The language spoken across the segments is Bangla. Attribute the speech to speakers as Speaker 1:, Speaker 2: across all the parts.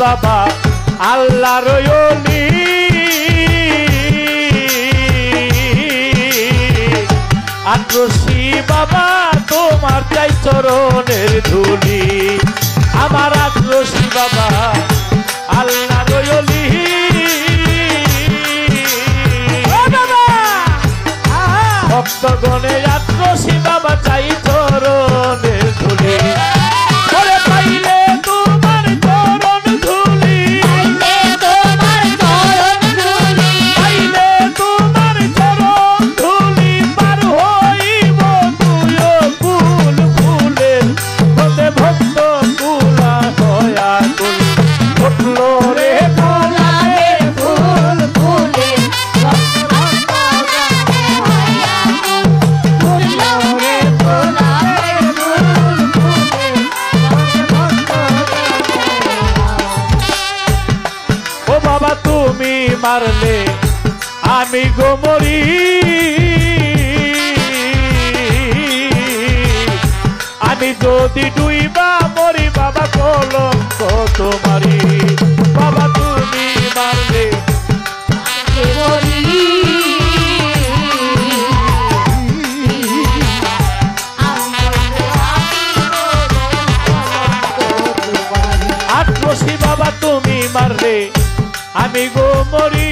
Speaker 1: বাবা আল্লাহর ওলি আত্রসি বাবা তোমার চাই চরণের ধুলি আমার আত্রসি বাবা আল্লাহর ওলি ভক্তগণে আত্রসি বাবা চাই চরণের ধুলি মারলে আমি গো মরি আমি যদি ডুইবা মরি বাবা কলঙ্ক তোমারি বাবা তুমি মারলে আত্মসী বাবা তুমি মারলে আমি গো মরি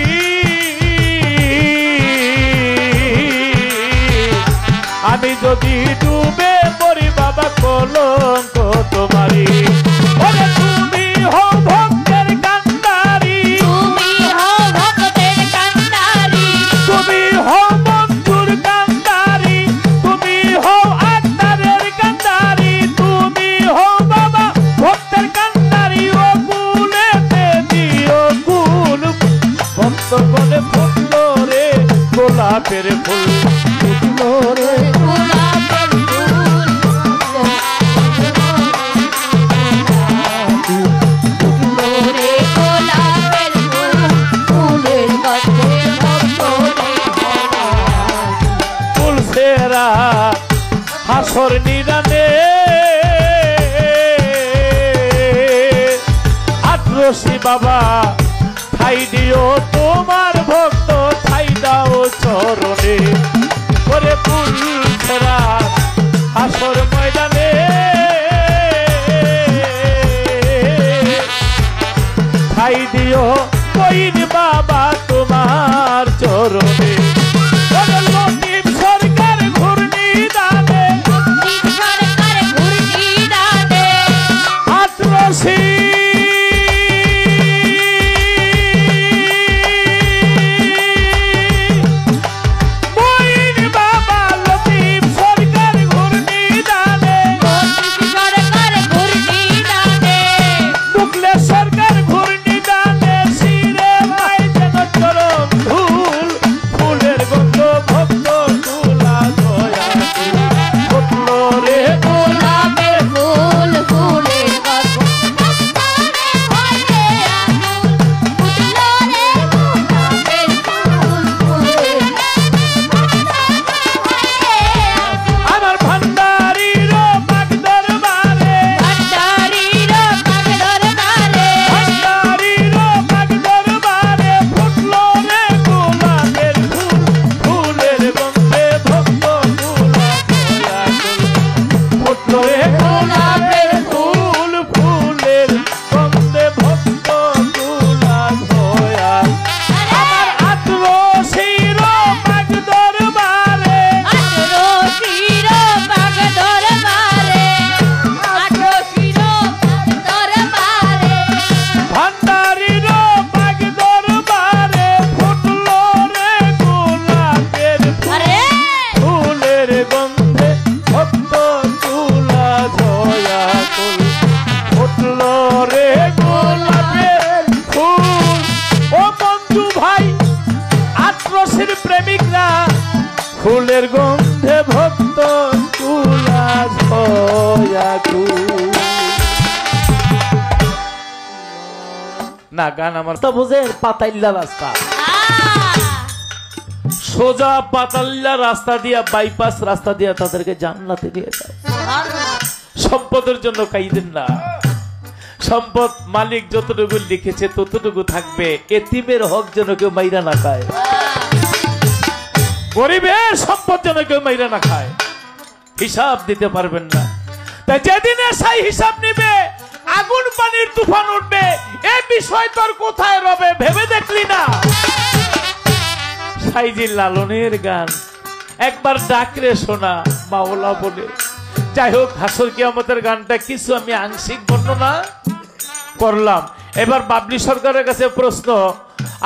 Speaker 1: আমি যদি ডুবে মরি বাবা কলঙ্ক তোমারি ওরে তুমি হও ভক্তের কান্ডারি
Speaker 2: তুমি হও ভক্তের কান্ডারি
Speaker 1: তুমি হও বন্ধুর কান্ডারি তুমি হও আত্মারের কান্ডারি তুমি হও বাবা ভক্তের কান্ডারি ও কুলেতে দিও কুল ভক্তগণে ফুটল রে গোলাপের ফুল ফুটল রে
Speaker 2: গোলাপের ফুল ফুটল রে গোলাপের ফুল ফুলের মধ্যে
Speaker 1: ফুল সেরা হাসর নিরানে আত্রসি বাবা ঠাই দিও তোমার ভক্ত ঠাই দাও চরণে করে ফুল ছেড়া হাসর ময়দানে ঠাই দিও কইন বাবা তোমার চরণে সরকার ঘূর্ণি দানে
Speaker 2: সরকার ঘূর্ণি দানে
Speaker 1: আত্রসি ফুলের গন্ধে ভক্ত কুলা ছয়াকুল। না গান আমার তো বুঝেন, পাতাইল্লা রাস্তা সোজা পাতাল্লা রাস্তা দিয়া বাইপাস রাস্তা দিয়া তাদেরকে জান্নাতে দিয়ে দাও। সম্পদের জন্য কাইদেন না, সম্পদ মালিক যতটুকু লিখেছে ততটুকু থাকবে, এতিমের হক যেন কেউ মাইরা না খায়, গরিবের সম্পদ যেন কেউ মাইরা না খায়। হিসাব দিতে পারবেন না, তাই যেদিনে সেই হিসাব নিবে আগুন পানির তুফান উঠবে, এই বিষয় তোর কোথায় রবে ভেবে দেখলি না? সাইজি লালনের গান একবার ডাকরে শোনা মাওলা বলে। যাই হোক, হাসর কিয়ামতের গানটা কিছু আমি আংশিক বর্ণনা করলাম। এবার বাবলি সরকারের কাছে প্রশ্ন,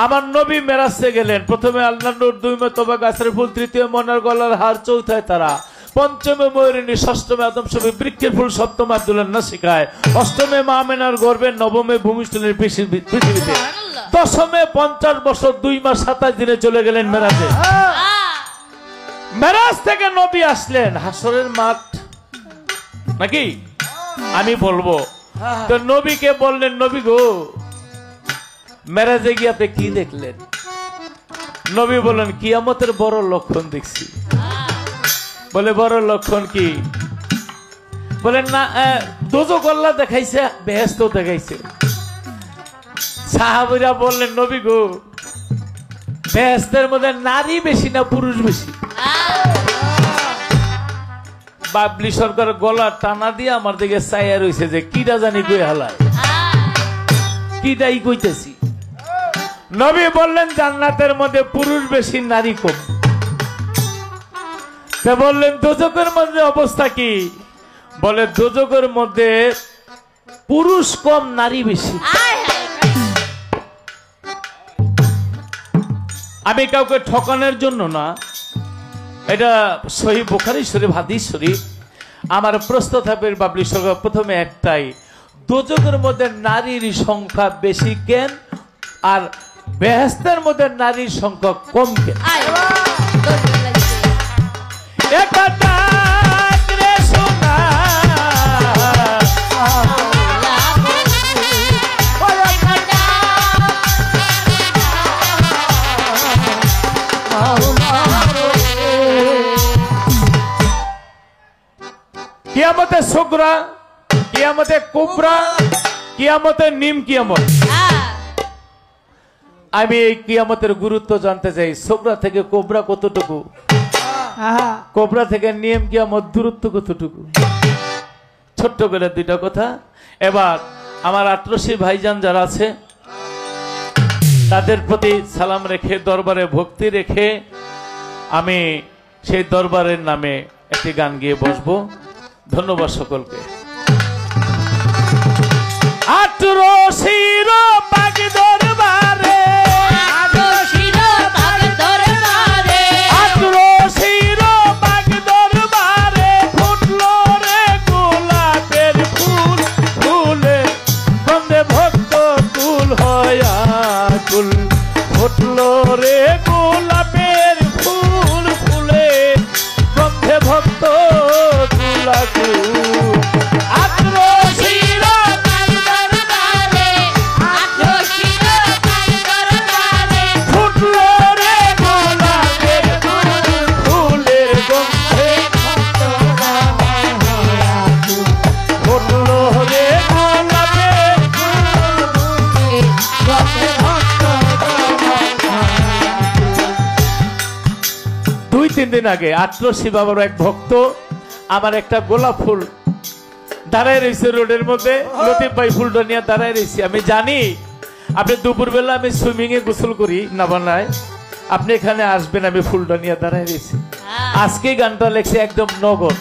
Speaker 1: আমার নবী মেরাজে গেলেন, প্রথমে আল্লাহ নূর, দুইমে তোবা গাছের ফুল, তৃতীয় মনের গলার হার, চৌথায় তারা, পঞ্চমে ময়ূরিণী, ষষ্ঠমে আদম ছবি বৃক্ষের ফুল, সপ্তমে আব্দুল্লাহ নাসিকায়, অষ্টমে মা আমেনার গর্ভে, নবমে ভূমিষ্ঠলের পৃথিবীতে, দশমে 50 বছর 2 মাস 27 দিনে চলে গেলেন মেরাজে। মেরাজ থেকে নবী আসলেন হাসরের মাঠ নাকি আমি বলবো, তো নবীকে বললেন, নবী গো মেরাজে গিয়ে আপনি কি দেখলেন? নবী বললেন, কিয়ামতের বড় লক্ষণ দেখছি। বলে বড় লক্ষণ কি? বলেন না, দোজখ আল্লাহ দেখাইছে, বেহেশত দেখাইছে। সাহাবীরা বললেন, নবী গো বেহেশতের মধ্যে নারী বেশি না পুরুষ বেশি? বাবলি সরকার গলা টানা দিয়ে আমার দিকে চাইয়া রয়েছে যে কিটা জানি কই হালায়, কিটাই কইতেছি। নবী বললেন, জান্নাতের মধ্যে পুরুষ বেশি নারী কম। বললেন, দোজখের মধ্যে অবস্থা কি? বলে, দোজখের মধ্যে পুরুষ কম নারী বেশি। আমি কাউকে ঠকানোর জন্য না, এটা সহিহ বুখারী শরীফ, হাদিস শরীফ। আমার প্রশ্ন থাকবে বাবলি সরকার, প্রথমে একটাই, দোজখের মধ্যে নারীর সংখ্যা বেশি কেন আর বেহেশতের মধ্যে নারীর সংখ্যা কম কেন? কিয়ামতে সুগরা, কিয়ামতে কুবরা, কিয়ামতে নিম কিয়ামত। আমি এই কিয়ামতের গুরুত্ব জানতে চাই। সুগরা থেকে কোবরা কতটুকু, কোবরা থেকে নিম কিয়ামত দূরত্ব কতটুকু? ছোট্ট করে দুইটা কথা। এবার আমার আটরশি ভাইজান যারা আছে তাদের প্রতি সালাম রেখে, দরবারে ভক্তি রেখে আমি সেই দরবারের নামে একটি গান গিয়ে বসবো। ধন্যবাদ সকলকে। আটরশির পাক দরবারে, আটরশির পাক দরবারে ফুটলো রে গোলাপের ফুল, ফুলে গন্ধে ভক্ত কুল হয়া কুল, ফুটলো রে গোলাপের ফুল, ফুলে গন্ধে ভক্ত দিন আগে আটরশি বাবার এক ভক্ত আমার একটা গোলাপ ফুল দাঁড়ায় রয়েছে রোডের মধ্যে, লতিফ ভাই ফুলটা নিয়ে দাঁড়ায় রয়েছে। আমি জানি আপনি দুপুরবেলা আমি সুইমিং এ গোসল করি না বানায়, আপনি এখানে আসবেন, আমি ফুলটা নিয়ে দাঁড়ায় রয়েছি। আজকে গানটা লেখছে একদম নগদ।